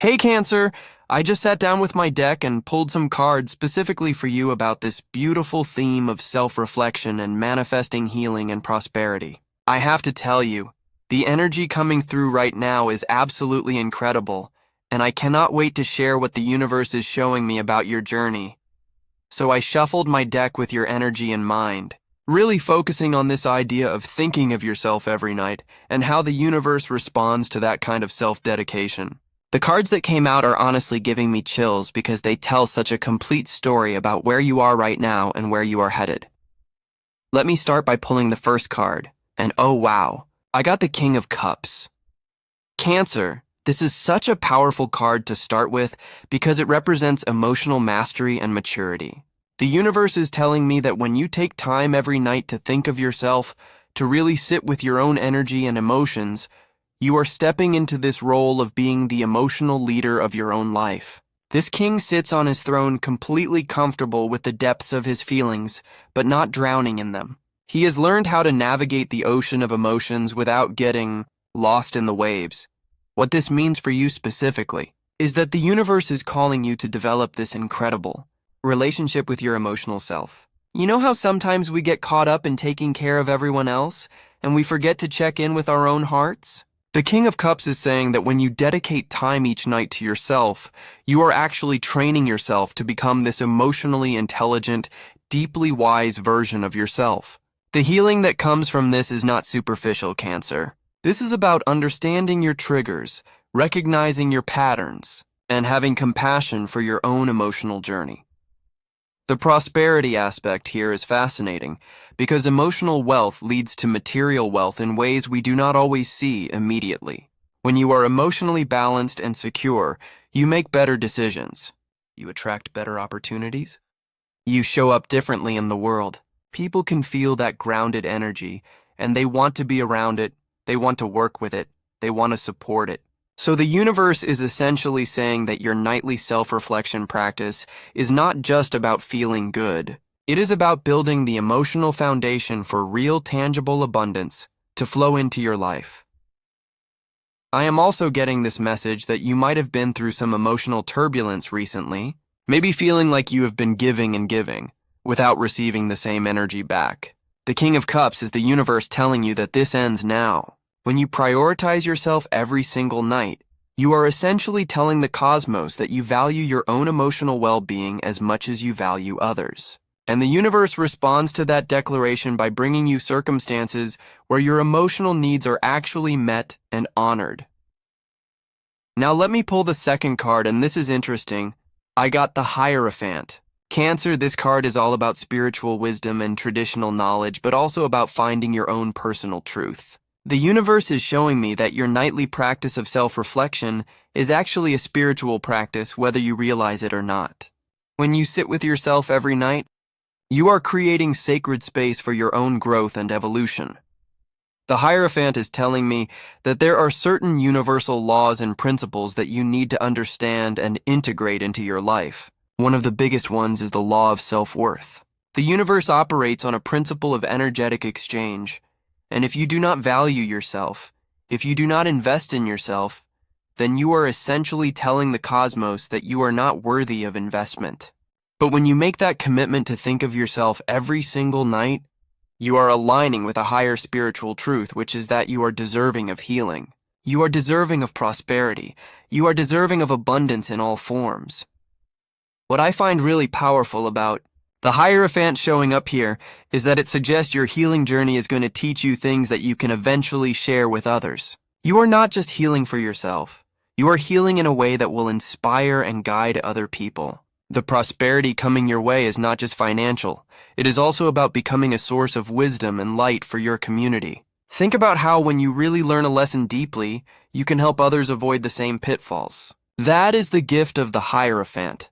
Hey Cancer, I just sat down with my deck and pulled some cards specifically for you about this beautiful theme of self-reflection and manifesting healing and prosperity. I have to tell you, the energy coming through right now is absolutely incredible, and I cannot wait to share what the universe is showing me about your journey. So I shuffled my deck with your energy in mind, really focusing on this idea of thinking of yourself every night and how the universe responds to that kind of self-dedication. The cards that came out are honestly giving me chills because they tell such a complete story about where you are right now and where you are headed. Let me start by pulling the first card, and oh wow, I got the King of Cups. Cancer, this is such a powerful card to start with because it represents emotional mastery and maturity. The universe is telling me that when you take time every night to think of yourself, to really sit with your own energy and emotions, you are stepping into this role of being the emotional leader of your own life. This king sits on his throne completely comfortable with the depths of his feelings, but not drowning in them. He has learned how to navigate the ocean of emotions without getting lost in the waves. What this means for you specifically is that the universe is calling you to develop this incredible relationship with your emotional self. You know how sometimes we get caught up in taking care of everyone else, and we forget to check in with our own hearts? The King of Cups is saying that when you dedicate time each night to yourself, you are actually training yourself to become this emotionally intelligent, deeply wise version of yourself. The healing that comes from this is not superficial, Cancer. This is about understanding your triggers, recognizing your patterns, and having compassion for your own emotional journey. The prosperity aspect here is fascinating because emotional wealth leads to material wealth in ways we do not always see immediately. When you are emotionally balanced and secure, you make better decisions. You attract better opportunities. You show up differently in the world. People can feel that grounded energy, and they want to be around it, they want to work with it, they want to support it. So the universe is essentially saying that your nightly self-reflection practice is not just about feeling good. It is about building the emotional foundation for real tangible abundance to flow into your life. I am also getting this message that you might have been through some emotional turbulence recently, maybe feeling like you have been giving and giving without receiving the same energy back. The King of Cups is the universe telling you that this ends now. When you prioritize yourself every single night, you are essentially telling the cosmos that you value your own emotional well-being as much as you value others. And the universe responds to that declaration by bringing you circumstances where your emotional needs are actually met and honored. Now let me pull the second card, and this is interesting. I got the Hierophant. Cancer, this card is all about spiritual wisdom and traditional knowledge, but also about finding your own personal truth. The universe is showing me that your nightly practice of self-reflection is actually a spiritual practice, whether you realize it or not. When you sit with yourself every night, you are creating sacred space for your own growth and evolution. The Hierophant is telling me that there are certain universal laws and principles that you need to understand and integrate into your life. One of the biggest ones is the law of self-worth. The universe operates on a principle of energetic exchange. And if you do not value yourself, if you do not invest in yourself, then you are essentially telling the cosmos that you are not worthy of investment. But when you make that commitment to think of yourself every single night, you are aligning with a higher spiritual truth, which is that you are deserving of healing. You are deserving of prosperity. You are deserving of abundance in all forms. What I find really powerful about the Hierophant showing up here is that it suggests your healing journey is going to teach you things that you can eventually share with others. You are not just healing for yourself. You are healing in a way that will inspire and guide other people. The prosperity coming your way is not just financial. It is also about becoming a source of wisdom and light for your community. Think about how when you really learn a lesson deeply, you can help others avoid the same pitfalls. That is the gift of the Hierophant.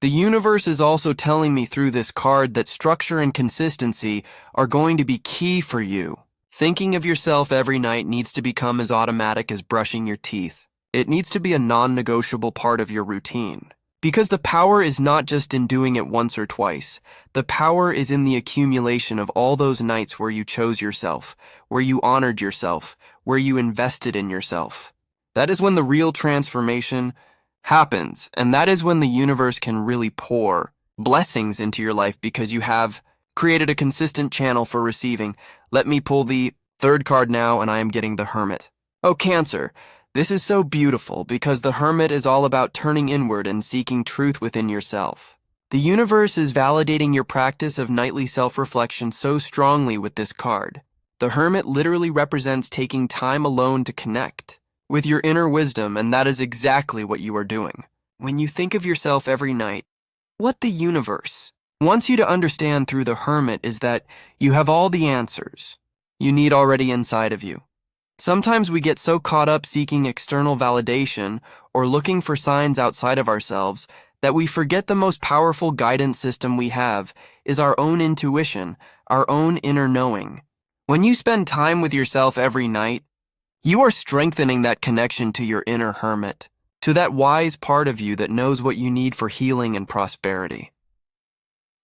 The universe is also telling me through this card that structure and consistency are going to be key for you. Thinking of yourself every night needs to become as automatic as brushing your teeth. It needs to be a non-negotiable part of your routine. Because the power is not just in doing it once or twice. The power is in the accumulation of all those nights where you chose yourself, where you honored yourself, where you invested in yourself. That is when the real transformation happens, and that is when the universe can really pour blessings into your life because you have created a consistent channel for receiving. Let me pull the third card now, and I am getting the Hermit. Oh, Cancer, this is so beautiful because the Hermit is all about turning inward and seeking truth within yourself. The universe is validating your practice of nightly self-reflection so strongly with this card. The Hermit literally represents taking time alone to connect with your inner wisdom, and that is exactly what you are doing. When you think of yourself every night, what the universe wants you to understand through the Hermit is that you have all the answers you need already inside of you. Sometimes we get so caught up seeking external validation or looking for signs outside of ourselves that we forget the most powerful guidance system we have is our own intuition, our own inner knowing. When you spend time with yourself every night, you are strengthening that connection to your inner Hermit, to that wise part of you that knows what you need for healing and prosperity.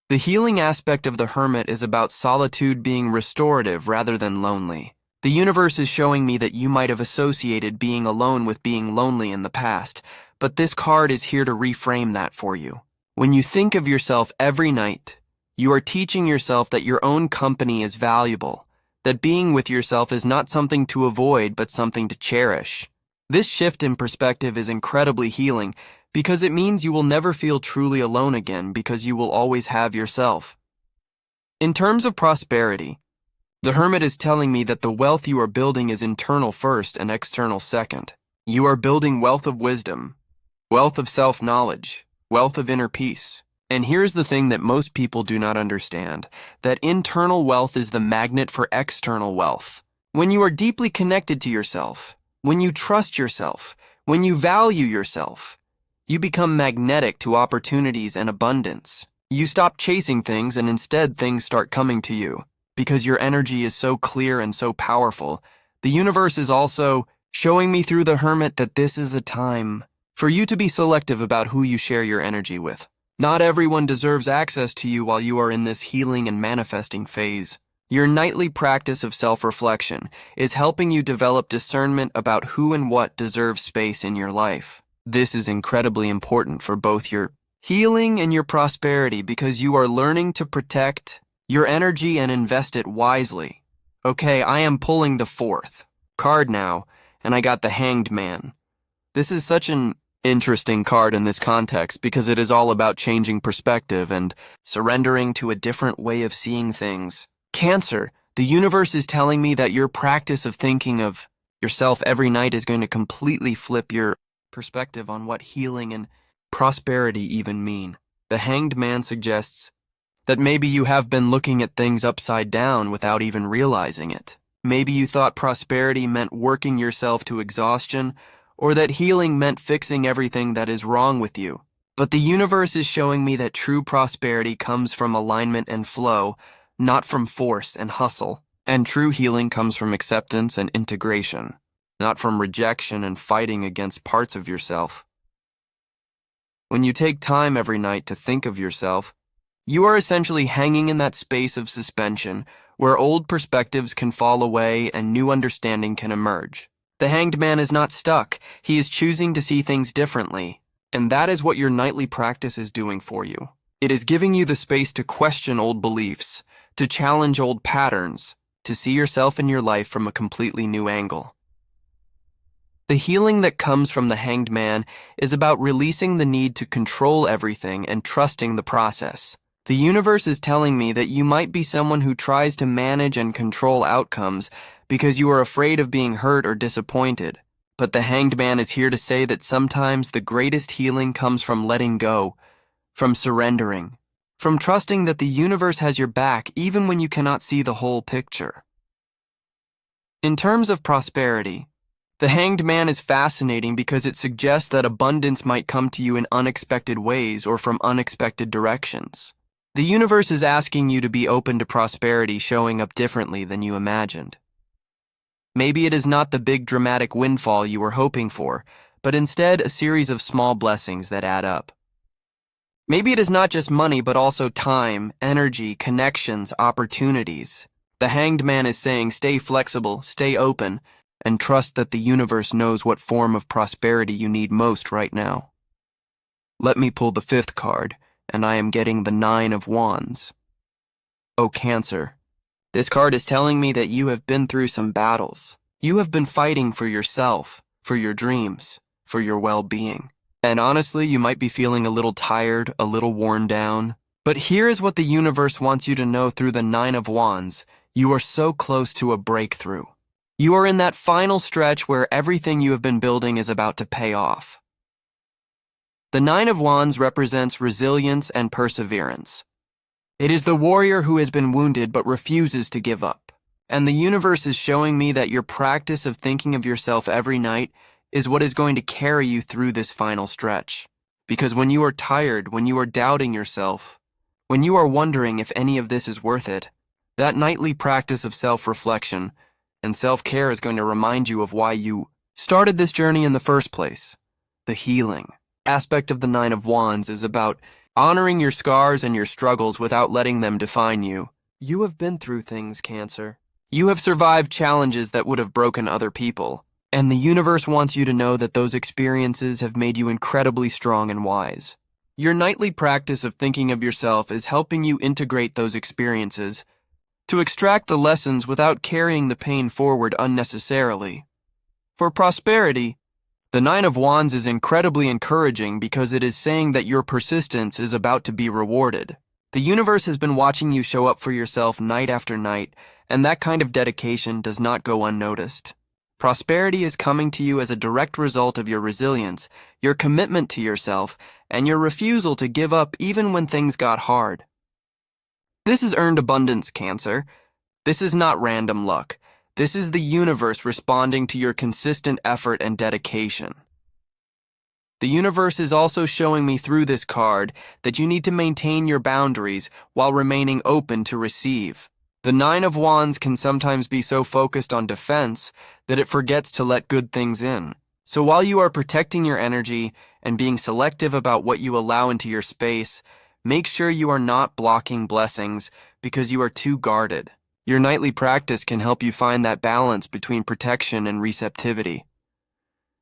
The healing aspect of the Hermit is about solitude being restorative rather than lonely. The universe is showing me that you might have associated being alone with being lonely in the past, but this card is here to reframe that for you. When you think of yourself every night, you are teaching yourself that your own company is valuable, that being with yourself is not something to avoid but something to cherish. This shift in perspective is incredibly healing because it means you will never feel truly alone again because you will always have yourself. In terms of prosperity, the Hermit is telling me that the wealth you are building is internal first and external second. You are building wealth of wisdom, wealth of self-knowledge, wealth of inner peace. And here's the thing that most people do not understand, that internal wealth is the magnet for external wealth. When you are deeply connected to yourself, when you trust yourself, when you value yourself, you become magnetic to opportunities and abundance. You stop chasing things and instead things start coming to you. Because your energy is so clear and so powerful, the universe is also showing me through the Hermit that this is a time for you to be selective about who you share your energy with. Not everyone deserves access to you while you are in this healing and manifesting phase. Your nightly practice of self-reflection is helping you develop discernment about who and what deserves space in your life. This is incredibly important for both your healing and your prosperity because you are learning to protect your energy and invest it wisely. Okay, I am pulling the fourth card now, and I got the Hanged Man. This is such an interesting card in this context because it is all about changing perspective and surrendering to a different way of seeing things. Cancer, the universe is telling me that your practice of thinking of yourself every night is going to completely flip your perspective on what healing and prosperity even mean. The Hanged Man suggests that maybe you have been looking at things upside down without even realizing it. Maybe you thought prosperity meant working yourself to exhaustion, or that healing meant fixing everything that is wrong with you. But the universe is showing me that true prosperity comes from alignment and flow, not from force and hustle. And true healing comes from acceptance and integration, not from rejection and fighting against parts of yourself. When you take time every night to think of yourself, you are essentially hanging in that space of suspension where old perspectives can fall away and new understanding can emerge. The Hanged Man is not stuck. He is choosing to see things differently. And that is what your nightly practice is doing for you. It is giving you the space to question old beliefs, to challenge old patterns, to see yourself and your life from a completely new angle. The healing that comes from the Hanged Man is about releasing the need to control everything and trusting the process. The universe is telling me that you might be someone who tries to manage and control outcomes because you are afraid of being hurt or disappointed. But the Hanged Man is here to say that sometimes the greatest healing comes from letting go, from surrendering, from trusting that the universe has your back even when you cannot see the whole picture. In terms of prosperity, the Hanged Man is fascinating because it suggests that abundance might come to you in unexpected ways or from unexpected directions. The universe is asking you to be open to prosperity showing up differently than you imagined. Maybe it is not the big dramatic windfall you were hoping for, but instead a series of small blessings that add up. Maybe it is not just money, but also time, energy, connections, opportunities. The Hanged Man is saying stay flexible, stay open, and trust that the universe knows what form of prosperity you need most right now. Let me pull the fifth card, and I am getting the Nine of Wands. Oh, Cancer. This card is telling me that you have been through some battles. You have been fighting for yourself, for your dreams, for your well-being. And honestly, you might be feeling a little tired, a little worn down. But here is what the universe wants you to know through the Nine of Wands. You are so close to a breakthrough. You are in that final stretch where everything you have been building is about to pay off. The Nine of Wands represents resilience and perseverance. It is the warrior who has been wounded but refuses to give up. And the universe is showing me that your practice of thinking of yourself every night is what is going to carry you through this final stretch. Because when you are tired, when you are doubting yourself, when you are wondering if any of this is worth it, that nightly practice of self-reflection and self-care is going to remind you of why you started this journey in the first place. The healing aspect of the Nine of Wands is about honoring your scars and your struggles without letting them define you. You have been through things, Cancer. You have survived challenges that would have broken other people. And the universe wants you to know that those experiences have made you incredibly strong and wise. Your nightly practice of thinking of yourself is helping you integrate those experiences to extract the lessons without carrying the pain forward unnecessarily. For prosperity, the Nine of Wands is incredibly encouraging because it is saying that your persistence is about to be rewarded. The universe has been watching you show up for yourself night after night, and that kind of dedication does not go unnoticed. Prosperity is coming to you as a direct result of your resilience, your commitment to yourself, and your refusal to give up even when things got hard. This is earned abundance, Cancer. This is not random luck. This is the universe responding to your consistent effort and dedication. The universe is also showing me through this card that you need to maintain your boundaries while remaining open to receive. The Nine of Wands can sometimes be so focused on defense that it forgets to let good things in. So while you are protecting your energy and being selective about what you allow into your space, make sure you are not blocking blessings because you are too guarded. Your nightly practice can help you find that balance between protection and receptivity.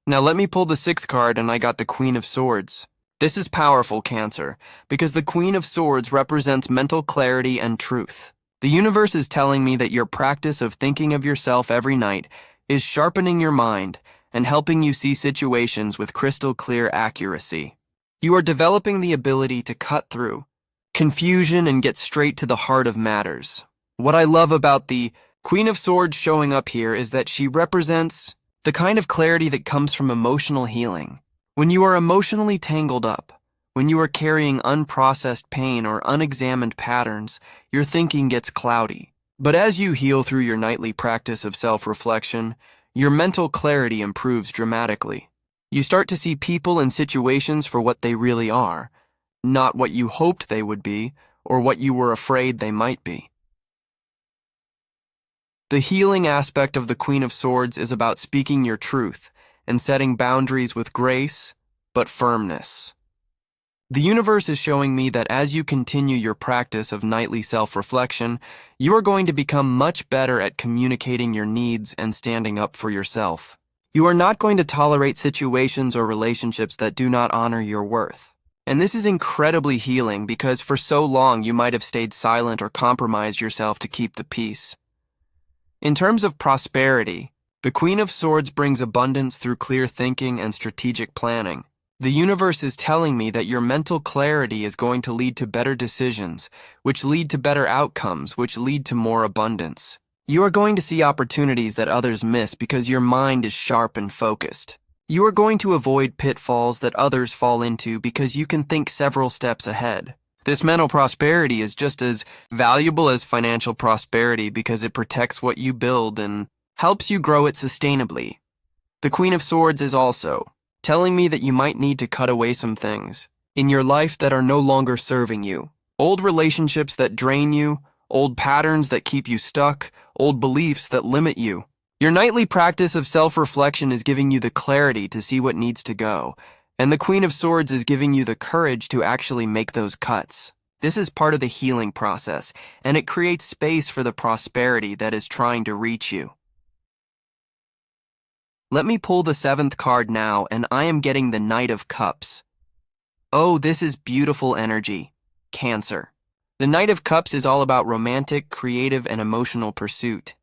Now let me pull the sixth card, and I got the Queen of Swords. This is powerful, Cancer, because the Queen of Swords represents mental clarity and truth. The universe is telling me that your practice of thinking of yourself every night is sharpening your mind and helping you see situations with crystal clear accuracy. You are developing the ability to cut through confusion and get straight to the heart of matters. What I love about the Queen of Swords showing up here is that she represents the kind of clarity that comes from emotional healing. When you are emotionally tangled up, when you are carrying unprocessed pain or unexamined patterns, your thinking gets cloudy. But as you heal through your nightly practice of self-reflection, your mental clarity improves dramatically. You start to see people and situations for what they really are, not what you hoped they would be or what you were afraid they might be. The healing aspect of the Queen of Swords is about speaking your truth and setting boundaries with grace, but firmness. The universe is showing me that as you continue your practice of nightly self-reflection, you are going to become much better at communicating your needs and standing up for yourself. You are not going to tolerate situations or relationships that do not honor your worth. And this is incredibly healing because for so long you might have stayed silent or compromised yourself to keep the peace. In terms of prosperity, the Queen of Swords brings abundance through clear thinking and strategic planning. The universe is telling me that your mental clarity is going to lead to better decisions, which lead to better outcomes, which lead to more abundance. You are going to see opportunities that others miss because your mind is sharp and focused. You are going to avoid pitfalls that others fall into because you can think several steps ahead. This mental prosperity is just as valuable as financial prosperity because it protects what you build and helps you grow it sustainably. The Queen of Swords is also telling me that you might need to cut away some things in your life that are no longer serving you. Old relationships that drain you, old patterns that keep you stuck, old beliefs that limit you. Your nightly practice of self-reflection is giving you the clarity to see what needs to go. And the Queen of Swords is giving you the courage to actually make those cuts. This is part of the healing process, and it creates space for the prosperity that is trying to reach you. Let me pull the seventh card now, and I am getting the Knight of Cups. Oh, this is beautiful energy. Cancer. The Knight of Cups is all about romantic, creative, and emotional pursuit.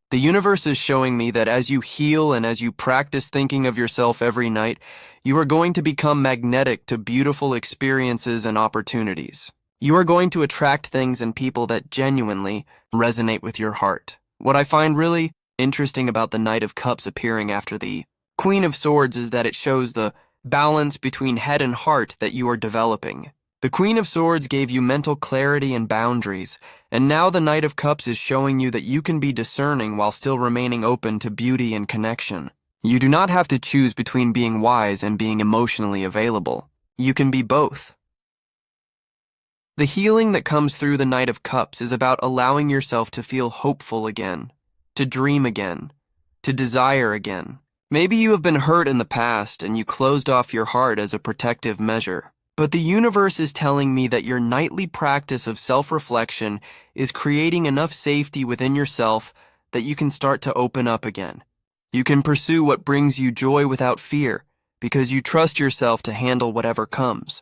The universe is showing me that as you heal and as you practice thinking of yourself every night, you are going to become magnetic to beautiful experiences and opportunities. You are going to attract things and people that genuinely resonate with your heart. What I find really interesting about the Knight of Cups appearing after the Queen of Swords is that it shows the balance between head and heart that you are developing. The Queen of Swords gave you mental clarity and boundaries, and now the Knight of Cups is showing you that you can be discerning while still remaining open to beauty and connection. You do not have to choose between being wise and being emotionally available. You can be both. The healing that comes through the Knight of Cups is about allowing yourself to feel hopeful again, to dream again, to desire again. Maybe you have been hurt in the past and you closed off your heart as a protective measure. But the universe is telling me that your nightly practice of self-reflection is creating enough safety within yourself that you can start to open up again. You can pursue what brings you joy without fear because you trust yourself to handle whatever comes.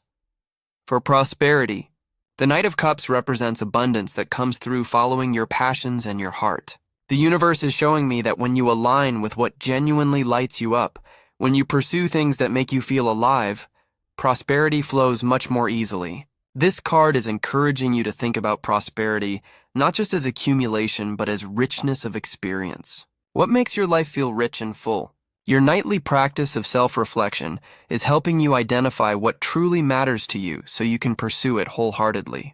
For prosperity, the Knight of Cups represents abundance that comes through following your passions and your heart. The universe is showing me that when you align with what genuinely lights you up, when you pursue things that make you feel alive, prosperity flows much more easily. This card is encouraging you to think about prosperity not just as accumulation but as richness of experience. What makes your life feel rich and full? Your nightly practice of self-reflection is helping you identify what truly matters to you so you can pursue it wholeheartedly.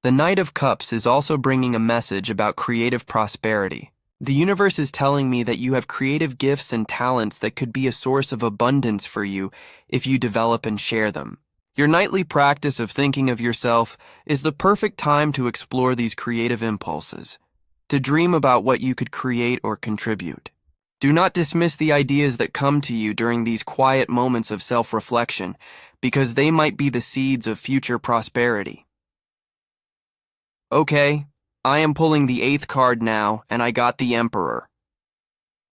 The Knight of Cups is also bringing a message about creative prosperity. The universe is telling me that you have creative gifts and talents that could be a source of abundance for you if you develop and share them. Your nightly practice of thinking of yourself is the perfect time to explore these creative impulses, to dream about what you could create or contribute. Do not dismiss the ideas that come to you during these quiet moments of self-reflection, because they might be the seeds of future prosperity. Okay, I am pulling the 8th card now, and I got the Emperor.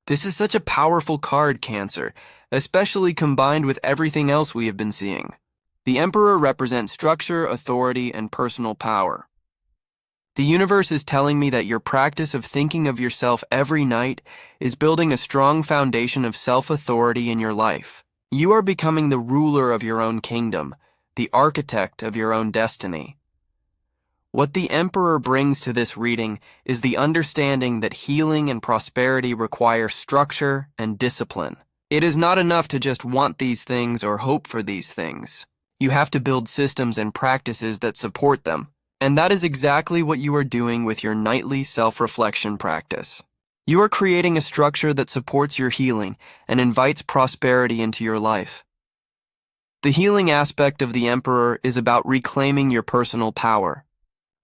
This is such a powerful card, Cancer, especially combined with everything else we have been seeing. The Emperor represents structure, authority, and personal power. The universe is telling me that your practice of thinking of yourself every night is building a strong foundation of self-authority in your life. You are becoming the ruler of your own kingdom, the architect of your own destiny. What the Emperor brings to this reading is the understanding that healing and prosperity require structure and discipline. It is not enough to just want these things or hope for these things. You have to build systems and practices that support them. And that is exactly what you are doing with your nightly self-reflection practice. You are creating a structure that supports your healing and invites prosperity into your life. The healing aspect of the Emperor is about reclaiming your personal power.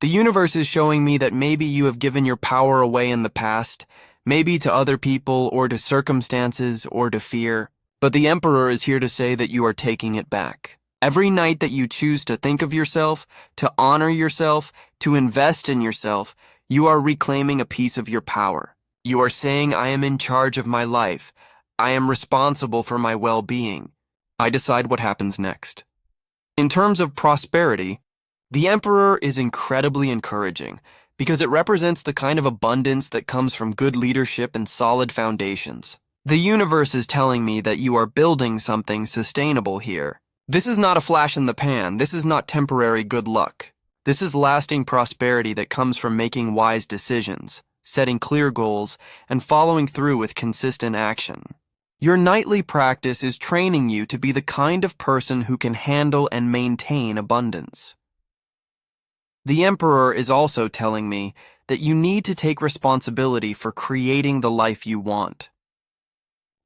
The universe is showing me that maybe you have given your power away in the past, maybe to other people or to circumstances or to fear, but the Emperor is here to say that you are taking it back. Every night that you choose to think of yourself, to honor yourself, to invest in yourself, you are reclaiming a piece of your power. You are saying, I am in charge of my life. I am responsible for my well-being. I decide what happens next. In terms of prosperity, the Emperor is incredibly encouraging because it represents the kind of abundance that comes from good leadership and solid foundations. The universe is telling me that you are building something sustainable here. This is not a flash in the pan. This is not temporary good luck. This is lasting prosperity that comes from making wise decisions, setting clear goals, and following through with consistent action. Your nightly practice is training you to be the kind of person who can handle and maintain abundance. The Emperor is also telling me that you need to take responsibility for creating the life you want.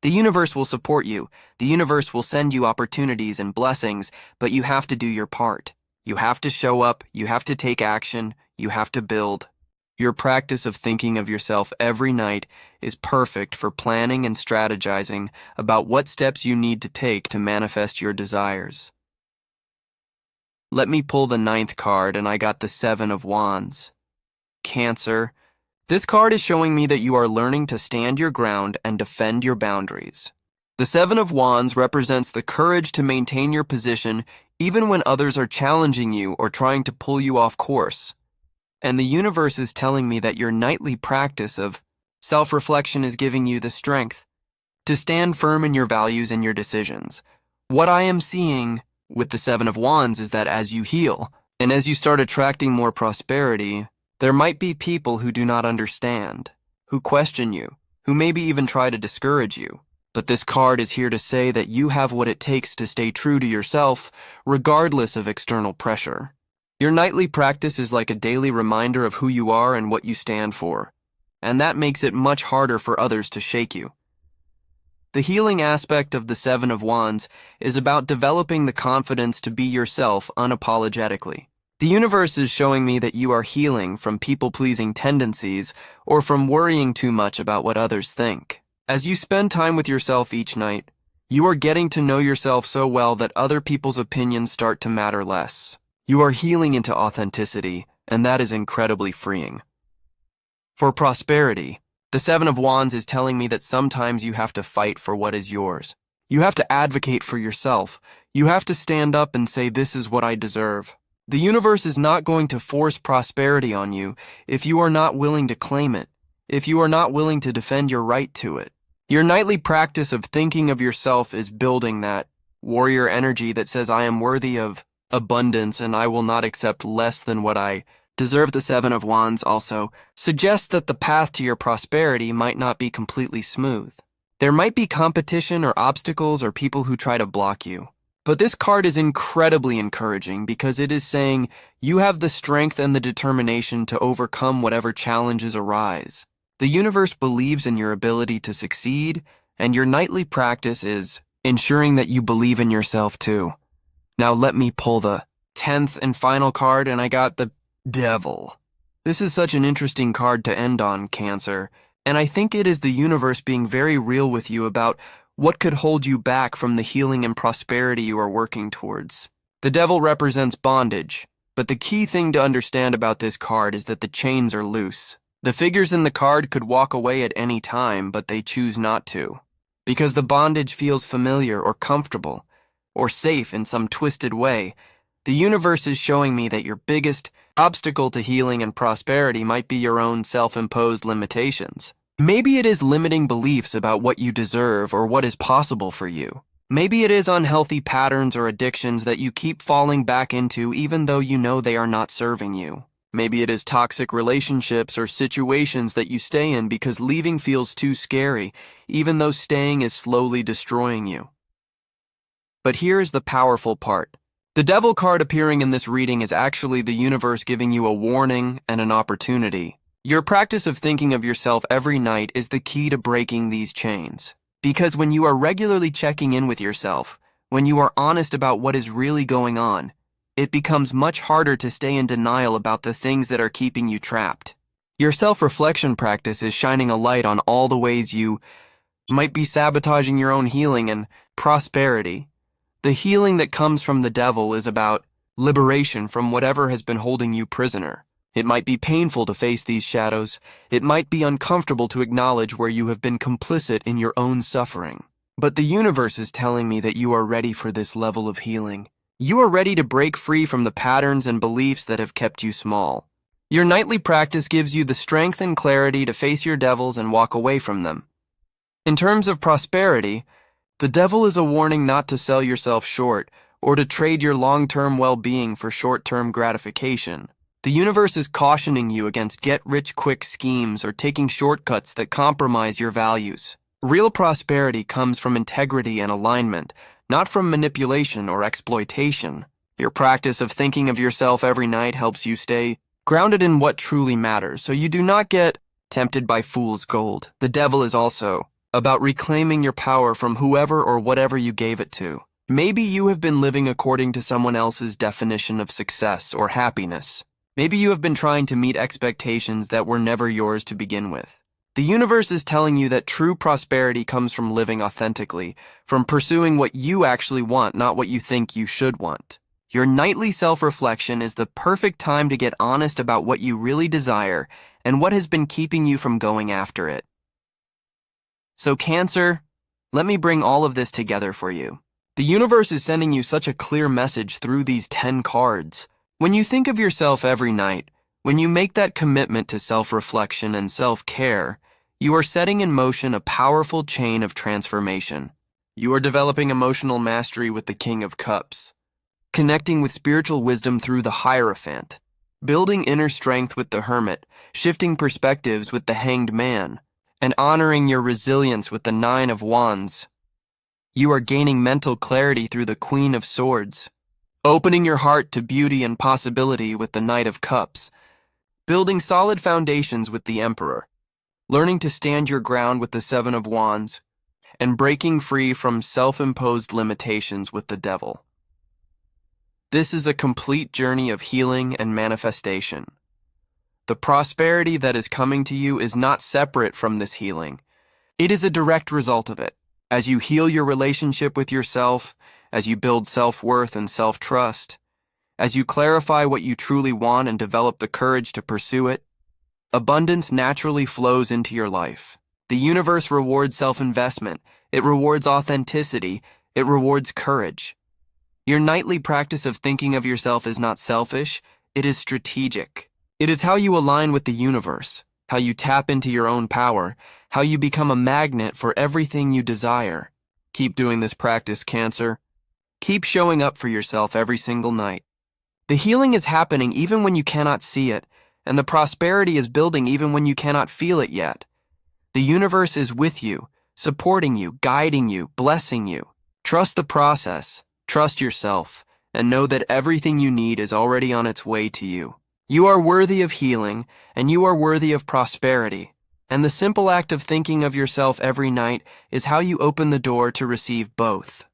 The universe will support you. The universe will send you opportunities and blessings, but you have to do your part. You have to show up. You have to take action. You have to build. Your practice of thinking of yourself every night is perfect for planning and strategizing about what steps you need to take to manifest your desires. Let me pull the 9th card, and I got the 7 of Wands. Cancer. This card is showing me that you are learning to stand your ground and defend your boundaries. The Seven of Wands represents the courage to maintain your position even when others are challenging you or trying to pull you off course. And the universe is telling me that your nightly practice of self-reflection is giving you the strength to stand firm in your values and your decisions. What I am seeing with the Seven of Wands is that as you heal and as you start attracting more prosperity, there might be people who do not understand, who question you, who maybe even try to discourage you. But this card is here to say that you have what it takes to stay true to yourself, regardless of external pressure. Your nightly practice is like a daily reminder of who you are and what you stand for, and that makes it much harder for others to shake you. The healing aspect of the Seven of Wands is about developing the confidence to be yourself unapologetically. The universe is showing me that you are healing from people-pleasing tendencies or from worrying too much about what others think. As you spend time with yourself each night, you are getting to know yourself so well that other people's opinions start to matter less. You are healing into authenticity, and that is incredibly freeing. For prosperity, the Seven of Wands is telling me that sometimes you have to fight for what is yours. You have to advocate for yourself. You have to stand up and say, "This is what I deserve." The universe is not going to force prosperity on you if you are not willing to claim it, if you are not willing to defend your right to it. Your nightly practice of thinking of yourself is building that warrior energy that says, "I am worthy of abundance and I will not accept less than what I deserve." The Seven of Wands also suggests that the path to your prosperity might not be completely smooth. There might be competition or obstacles or people who try to block you. But this card is incredibly encouraging because it is saying you have the strength and the determination to overcome whatever challenges arise. The universe believes in your ability to succeed, and your nightly practice is ensuring that you believe in yourself too. Now let me pull the 10th and final card, and I got the Devil. This is such an interesting card to end on, Cancer, and I think it is the universe being very real with you about what could hold you back from the healing and prosperity you are working towards. The Devil represents bondage, but the key thing to understand about this card is that the chains are loose. The figures in the card could walk away at any time, but they choose not to, because the bondage feels familiar or comfortable, or safe in some twisted way. The universe is showing me that your biggest obstacle to healing and prosperity might be your own self-imposed limitations. Maybe it is limiting beliefs about what you deserve or what is possible for you. Maybe it is unhealthy patterns or addictions that you keep falling back into even though you know they are not serving you. Maybe it is toxic relationships or situations that you stay in because leaving feels too scary, even though staying is slowly destroying you. But here is the powerful part. The Devil card appearing in this reading is actually the universe giving you a warning and an opportunity. Your practice of thinking of yourself every night is the key to breaking these chains. Because when you are regularly checking in with yourself, when you are honest about what is really going on, it becomes much harder to stay in denial about the things that are keeping you trapped. Your self-reflection practice is shining a light on all the ways you might be sabotaging your own healing and prosperity. The healing that comes from the Devil is about liberation from whatever has been holding you prisoner. It might be painful to face these shadows. It might be uncomfortable to acknowledge where you have been complicit in your own suffering. But the universe is telling me that you are ready for this level of healing. You are ready to break free from the patterns and beliefs that have kept you small. Your nightly practice gives you the strength and clarity to face your devils and walk away from them. In terms of prosperity, the Devil is a warning not to sell yourself short or to trade your long-term well-being for short-term gratification. The universe is cautioning you against get-rich-quick schemes or taking shortcuts that compromise your values. Real prosperity comes from integrity and alignment, not from manipulation or exploitation. Your practice of thinking of yourself every night helps you stay grounded in what truly matters, so you do not get tempted by fool's gold. The Devil is also about reclaiming your power from whoever or whatever you gave it to. Maybe you have been living according to someone else's definition of success or happiness. Maybe you have been trying to meet expectations that were never yours to begin with. The universe is telling you that true prosperity comes from living authentically, from pursuing what you actually want, not what you think you should want. Your nightly self-reflection is the perfect time to get honest about what you really desire and what has been keeping you from going after it. So Cancer, let me bring all of this together for you. The universe is sending you such a clear message through these 10 cards. When you think of yourself every night, when you make that commitment to self-reflection and self-care, you are setting in motion a powerful chain of transformation. You are developing emotional mastery with the King of Cups, connecting with spiritual wisdom through the Hierophant, building inner strength with the Hermit, shifting perspectives with the Hanged Man, and honoring your resilience with the Nine of Wands. You are gaining mental clarity through the Queen of Swords, opening your heart to beauty and possibility with the Knight of Cups, building solid foundations with the Emperor, learning to stand your ground with the Seven of Wands, and breaking free from self-imposed limitations with the Devil. This is a complete journey of healing and manifestation. The prosperity that is coming to you is not separate from this healing. It is a direct result of it. As you heal your relationship with yourself, as you build self-worth and self-trust, as you clarify what you truly want and develop the courage to pursue it, abundance naturally flows into your life. The universe rewards self-investment. It rewards authenticity. It rewards courage. Your nightly practice of thinking of yourself is not selfish, it is strategic. It is how you align with the universe, how you tap into your own power, how you become a magnet for everything you desire. Keep doing this practice, Cancer. Keep showing up for yourself every single night. The healing is happening even when you cannot see it, and the prosperity is building even when you cannot feel it yet. The universe is with you, supporting you, guiding you, blessing you. Trust the process. Trust yourself, and know that everything you need is already on its way to you. You are worthy of healing, and you are worthy of prosperity. And the simple act of thinking of yourself every night is how you open the door to receive both.